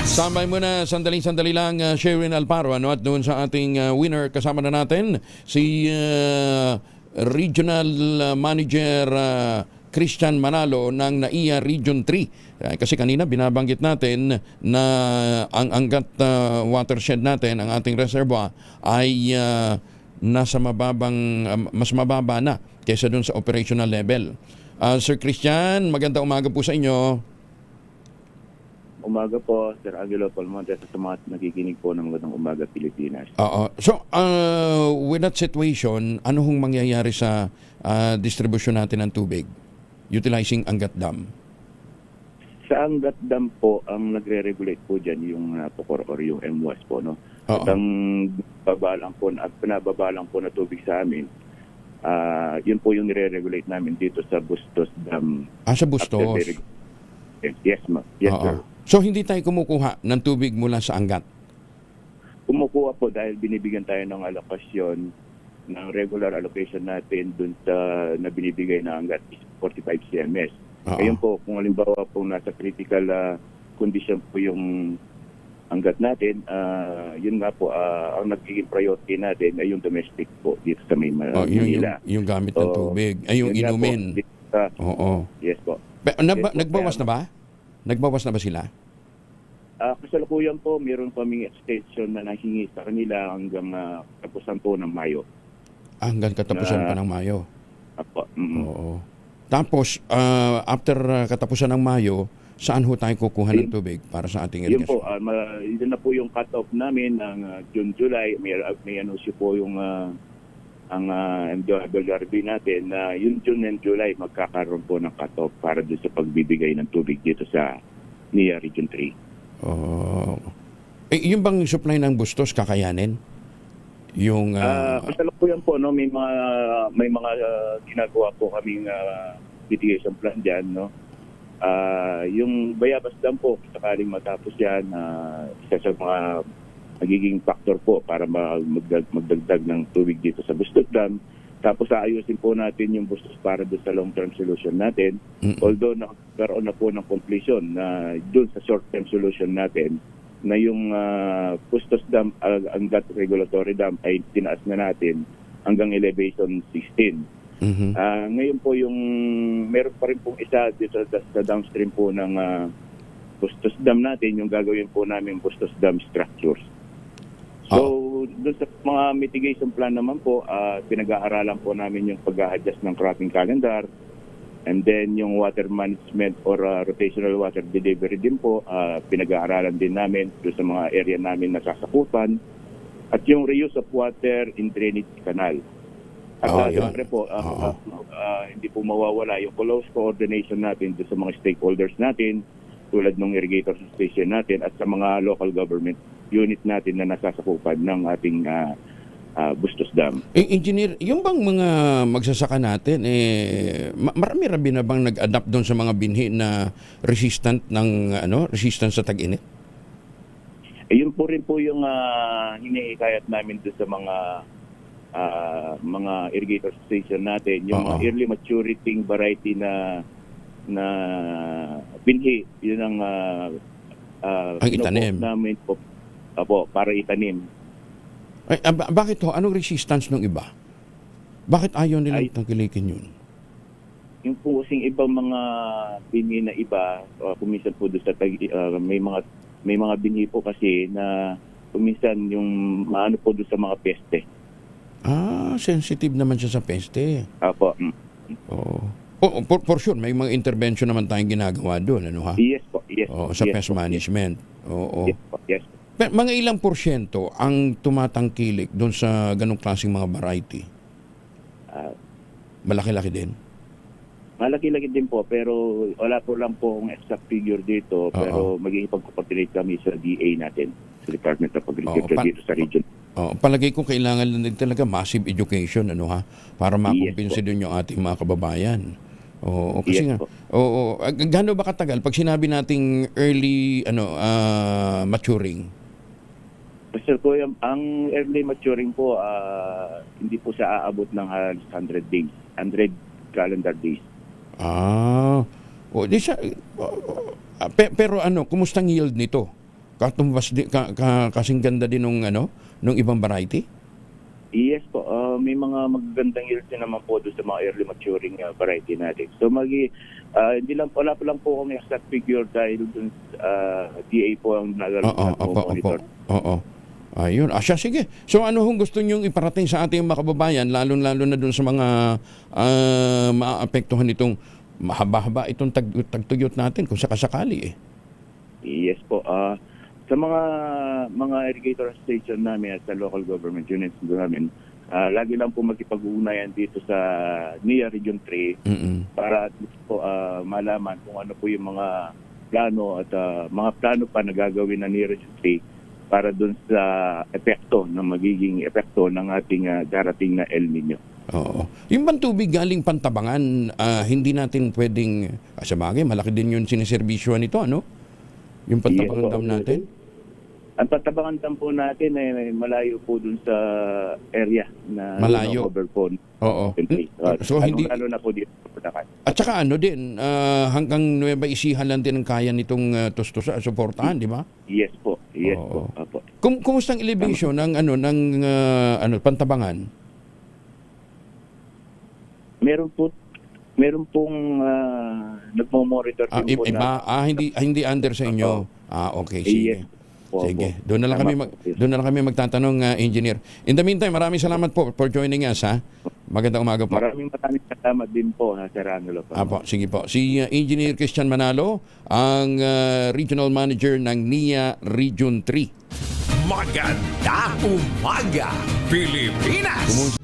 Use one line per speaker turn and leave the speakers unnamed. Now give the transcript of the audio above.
Tambay muna, sandali lang, Sherin Alparo, ano, at doon sa ating winner, kasama na natin si Regional Manager Christian Manalo ng NAIA Region 3. Kasi kanina binabanggit natin na ang Angat watershed natin, ang ating reservoir, ay nasa mas mababa na kaysa doon sa operational level. Sir Christian, magandang umaga po sa inyo.
Umaga po, Sir Angelo Palmonte, sa mga nakikinig po ng Magandang Umaga Pilipinas.
Oo. So, with that situation, ano hong mangyayari sa distribution natin ng tubig utilizing Angat Dam?
Sa Angat Dam po, ang nagre-regulate po dyan yung POCOR or yung MWAS po, no?
Oo.
At ang pinababalang po na tubig sa amin, yun po yung nire-regulate namin dito sa Bustos Dam.
Sa Bustos?
Yes, ma'am. Yes, sir.
So, hindi tayo kumukuha ng tubig mula sa Angat?
Kumukuha po dahil binibigyan tayo ng alokasyon, ng regular allocation natin dun sa na binibigay na Angat is 45 CMS. Ngayon po, kung halimbawa po nasa critical condition po yung Angat natin, yun nga po, ang nagiging priority natin ay yung domestic po dito sa Manila.
Yung gamit ng tubig, ay yung inumin. Oo.
Yes po.
Nagbawas na ba? Nagbawas na ba sila?
Kasalukuyan po, meron kaming extension na nahingi sa kanila hanggang katapusan po ng Mayo.
Hanggang katapusan pa ng Mayo?
Apo.
Oo. Tapos, after katapusan ng Mayo, saan ho tayo kukuha ng tubig para sa ating
irigasyon?
irigasyon?
Yun po, yun na po yung cut-off namin ng June, July. May anuncio po yung ang MWRB natin na yung June and July magkakaroon po ng cut-off para doon sa pagbibigay ng tubig dito sa NAIA Region 3.
Yung bang supply ng Bustos kakayanin? Yung
kasalukuyan po, no, may mga ginagawa po kaming mitigation plan diyan, no. Yung Bayabas Dam po, sakaling matapos yan, isa sa mga magiging factor po para magdagdag ng tubig dito sa Bustos Dam. Tapos aayusin po natin yung Bustos para doon sa long-term solution natin. Although nagkaroon na po ng completion na doon sa short-term solution natin na yung Bustos Dam, Angat Regulatory Dam ay tinaas na natin hanggang elevation 16. Ngayon po yung meron pa rin pong isa dito sa downstream po ng Bustos Dam natin, yung gagawin po namin Bustos Dam structures. So, doon sa mga mitigation plan naman po, pinag-aaralan po namin yung pag-a-adjust ng cropping calendar, and then yung water management or rotational water delivery din po, pinag-aaralan din namin doon sa mga area namin na sasakupan, at yung reuse of water in drainage canal. At siyempre po, hindi po mawawala yung close coordination natin doon sa mga stakeholders natin, tulad ng irrigator station natin at sa mga local government unit natin na nasasakupan ng ating Bustos Dam.
Engineer, yung bang mga magsasaka natin, marami-rami na bang nag-adapt doon sa mga binhi na resistant sa tag-init?
Yun po rin po yung hinihikayat namin doon sa mga irrigator station natin, yung mga early maturity variety na binhi, yun ang
itanim
namin po para itanim.
Bakit ho? Anong resistance ng iba? Bakit ayaw nilang tangkilikin yun?
Yung po kasing ibang mga binhi na iba, kuminsan po doon sa may mga binhi po kasi na kuminsan yung maano po doon sa mga peste.
Sensitive naman siya sa peste.
Apo.
For sure, may mga intervention naman tayong ginagawa doon, ano ha?
Yes po, yes.
Sa pest management.
Yes po, yes.
Pero mga ilang porsyento ang tumatangkilik doon sa ganong klaseng mga variety? Malaki-laki din?
Malaki-laki din po, pero wala po lang po ang exact figure dito, pero magiging pagkopatulate kami sa DA natin, sa Department of Agriculture dito sa region.
Palagay ko kailangan lang din talaga massive education, ano ha, para makumpinsi din yung ating mga kababayan. Kasi nga, gaano ba katagal pag sinabi nating early maturing?
Sir po, ang early maturing po, hindi po siya aabot ng 100 days, 100 calendar days.
Pero kumusta ang yield nito? katumbas kasing ganda din nung ibang variety?
Yes po, may mga magagandang yields din naman po doon sa mga early maturing variety natin. So hindi lang wala pa lang po kung exact figure dahil doon DA po ang monitor.
Oo. Ayun. Siya, sige. So ano hong gusto niyong iparating sa ating mga kababayan, lalo na doon sa mga maaapektuhan itong mahaba-haba itong tagtuyot natin kung sakasakali eh.
Yes po. Sa mga irrigator station namin at sa local government units namin, lagi lang po makipag-ugnayan dito sa NIA Region 3 para po malaman kung ano po yung mga plano at mga plano pa na gagawin ng NIA Region 3 para dun sa epekto, na magiging epekto ng ating darating na El Nino.
Oo. Yung bang tubig galing Pantabangan, hindi natin pwedeng, sa bagay, malaki din yung siniservisyoan nito, ano? Yung Pantabangan Dam natin?
Ang Pantabangan Dam po natin ay malayo po dun sa area na
malayo.
Cover po.
Oo. So hindi
lalo na po dito sa Bulacan.
At saka hanggang Nueva Ecija lang din ang kaya nitong Tustusa suportahan, di ba?
Yes po. Yes
Oo.
po. Apo.
Kumusta ang elevation ng Pantabangan?
Meron pong nagmo-monitor din po
iba, hindi under sa inyo. Okay, sige.
Yes. Po,
Sige, doon na lang kami magtatanong, engineer. In the meantime, maraming salamat po for joining us, ha. Magandang umaga po.
Maraming salamat din po, Sir Angelo.
Sige po. Si Engineer Christian Manalo, ang Regional Manager ng NIA Region 3.
Magandang umaga, Pilipinas!